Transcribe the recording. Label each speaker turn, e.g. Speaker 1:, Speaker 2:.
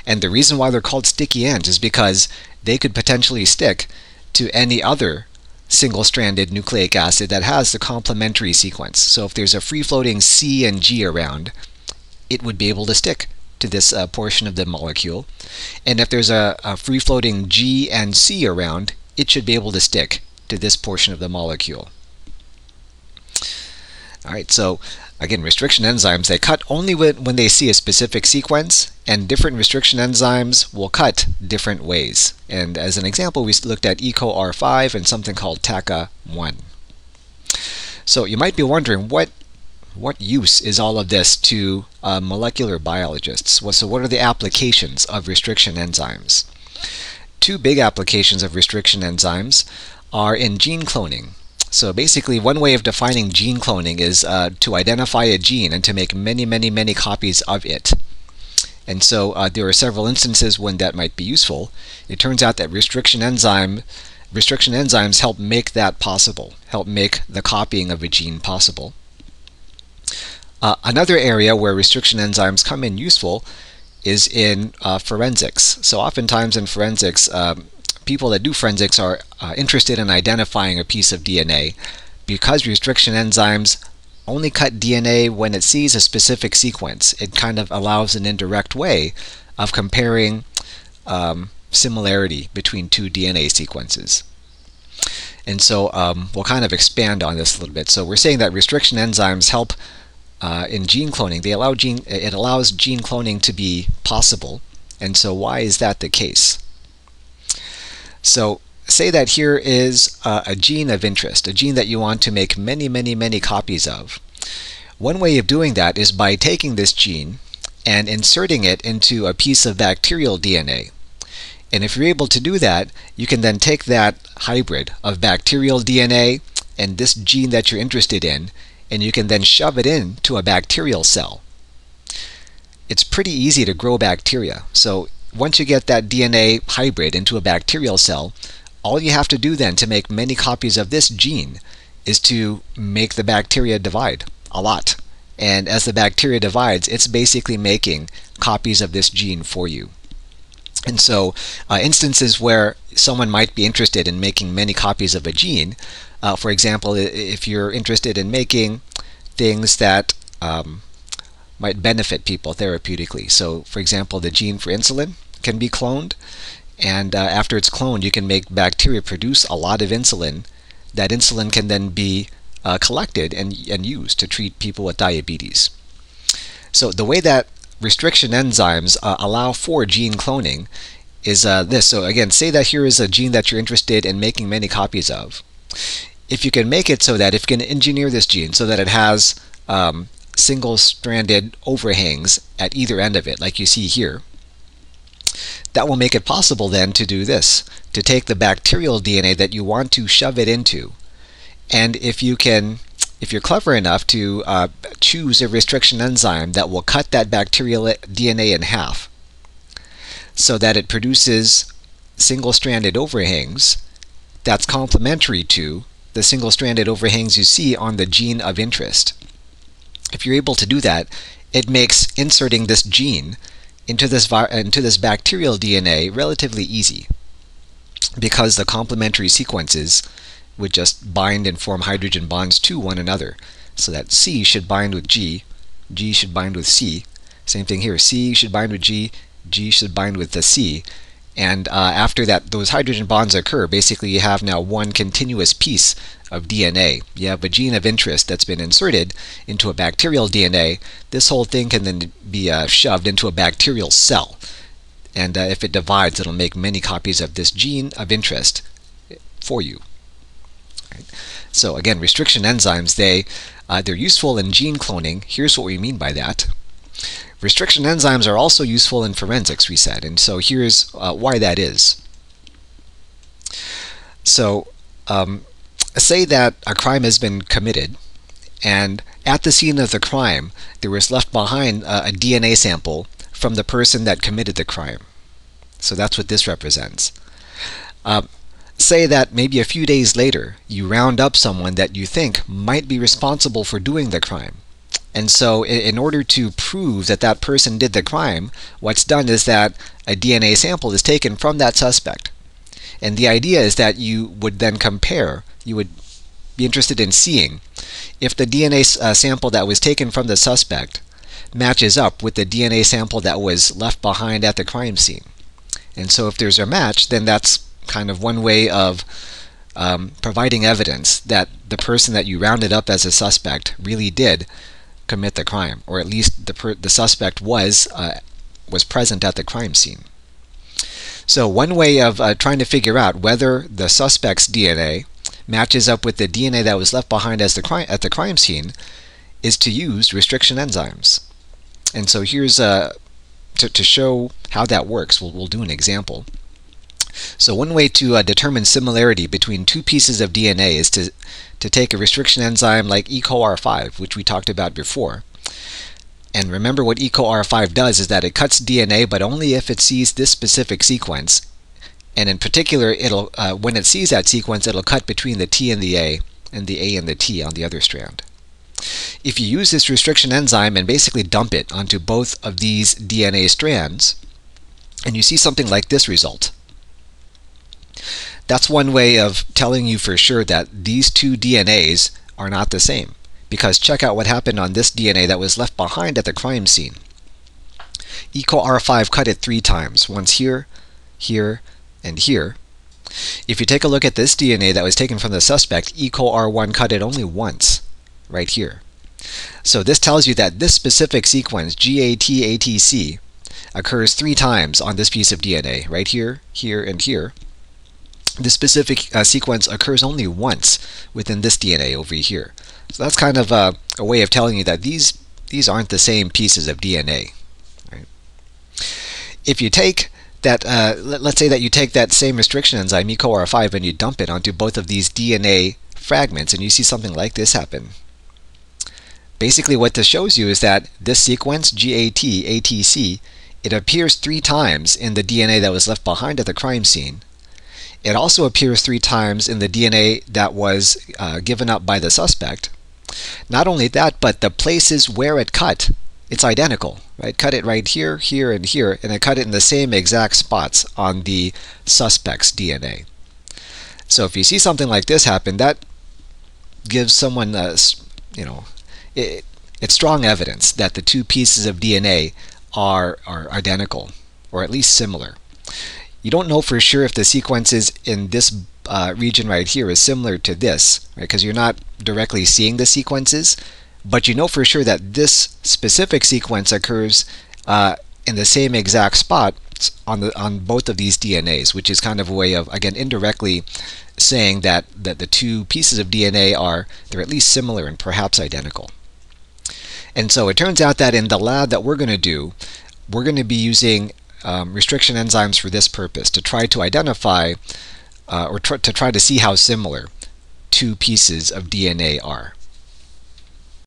Speaker 1: And the reason why they're called sticky ends is because they could potentially stick to any other single-stranded nucleic acid that has the complementary sequence. So if there's a free-floating C and G around, it would be able to stick to this portion of the molecule. And if there's a free-floating G and C around, it should be able to stick to this portion of the molecule. Alright, so again, restriction enzymes, they cut only when they see a specific sequence, and different restriction enzymes will cut different ways. And as an example, we looked at EcoR5 and something called TACA1. So you might be wondering, what use is all of this to molecular biologists? So what are the applications of restriction enzymes? Two big applications of restriction enzymes are in gene cloning. So basically, one way of defining gene cloning is to identify a gene and to make many copies of it. And so there are several instances when that might be useful. It turns out that restriction enzymes help make that possible, help make the copying of a gene possible. Another area where restriction enzymes come in useful is in forensics. So oftentimes in forensics, people that do forensics are interested in identifying a piece of DNA. Because restriction enzymes only cut DNA when it sees a specific sequence, it kind of allows an indirect way of comparing similarity between two DNA sequences. And so we'll kind of expand on this a little bit. So we're saying that restriction enzymes help in gene cloning. It allows gene cloning to be possible. And so why is that the case? So say that here is a gene of interest, a gene that you want to make many copies of. One way of doing that is by taking this gene and inserting it into a piece of bacterial DNA. And if you're able to do that, you can then take that hybrid of bacterial DNA and this gene that you're interested in, and you can then shove it into a bacterial cell. It's pretty easy to grow bacteria. So once you get that DNA hybrid into a bacterial cell, all you have to do then to make many copies of this gene is to make the bacteria divide a lot. And as the bacteria divides, it's basically making copies of this gene for you. And so instances where someone might be interested in making many copies of a gene, for example, if you're interested in making things that might benefit people therapeutically. So for example, the gene for insulin can be cloned, and after it's cloned, you can make bacteria produce a lot of insulin. That insulin can then be collected and used to treat people with diabetes. So the way that restriction enzymes allow for gene cloning is this. So again, say that here is a gene that you're interested in making many copies of. If you can make it so that, if you can engineer this gene so that it has single-stranded overhangs at either end of it, like you see here, that will make it possible then to do this, to take the bacterial DNA that you want to shove it into, and if you're clever enough to choose a restriction enzyme that will cut that bacterial DNA in half so that it produces single-stranded overhangs that's complementary to the single-stranded overhangs you see on the gene of interest. If you're able to do that, it makes inserting this gene into this bacterial DNA relatively easy, because the complementary sequences would just bind and form hydrogen bonds to one another. So that C should bind with G, G should bind with C. Same thing here, C should bind with G, G should bind with the C. And after that, those hydrogen bonds occur, basically you have now one continuous piece of DNA. You have a gene of interest that's been inserted into a bacterial DNA. This whole thing can then be shoved into a bacterial cell. And if it divides, it'll make many copies of this gene of interest for you. Right. So again, restriction enzymes, they're useful in gene cloning. Here's what we mean by that. Restriction enzymes are also useful in forensics, we said, and so here's why that is. So say that a crime has been committed, and at the scene of the crime there was left behind a DNA sample from the person that committed the crime. So that's what this represents. Say that maybe a few days later you round up someone that you think might be responsible for doing the crime. And so in order to prove that that person did the crime, what's done is that a DNA sample is taken from that suspect. And the idea is that you would then compare, you would be interested in seeing if the DNA sample that was taken from the suspect matches up with the DNA sample that was left behind at the crime scene. And so if there's a match, then that's kind of one way of providing evidence that the person that you rounded up as a suspect really did commit the crime, or at least the suspect was present at the crime scene. So one way of trying to figure out whether the suspect's DNA matches up with the DNA that was left behind at the crime scene is to use restriction enzymes. And so here's to show how that works, we'll do an example. So one way to determine similarity between two pieces of DNA is to take a restriction enzyme like EcoR5, which we talked about before. And remember what EcoR5 does is that it cuts DNA, but only if it sees this specific sequence. And in particular, it'll when it sees that sequence, it'll cut between the T and the A and the T on the other strand. If you use this restriction enzyme and basically dump it onto both of these DNA strands, and you see something like this result, that's one way of telling you for sure that these two DNAs are not the same. Because check out what happened on this DNA that was left behind at the crime scene. EcoR5 cut it 3 times, once here, here, and here. If you take a look at this DNA that was taken from the suspect, EcoR1 cut it only once, right here. So this tells you that this specific sequence, GATATC, occurs 3 times on this piece of DNA, right here, here, and here. This specific sequence occurs only once within this DNA over here. So that's kind of a way of telling you that these aren't the same pieces of DNA. Right? If you take that, let's say that you take that same restriction enzyme, EcoR5, and you dump it onto both of these DNA fragments, and you see something like this happen. Basically what this shows you is that this sequence, GATATC, it appears 3 times in the DNA that was left behind at the crime scene. It also appears 3 times in the DNA that was given up by the suspect. Not only that, but the places where it cut, it's identical. Right? Cut it right here, here, and here, and it cut it in the same exact spots on the suspect's DNA. So if you see something like this happen, that gives someone, it's strong evidence that the two pieces of DNA are identical, or at least similar. You don't know for sure if the sequences in this region right here is similar to this, right? Because you're not directly seeing the sequences, but you know for sure that this specific sequence occurs in the same exact spot on both of these DNAs, which is kind of a way of, again, indirectly saying that the two pieces of DNA they're at least similar and perhaps identical. And so it turns out that in the lab that we're going to do, we're going to be using restriction enzymes for this purpose, to try to identify to try to see how similar two pieces of DNA are.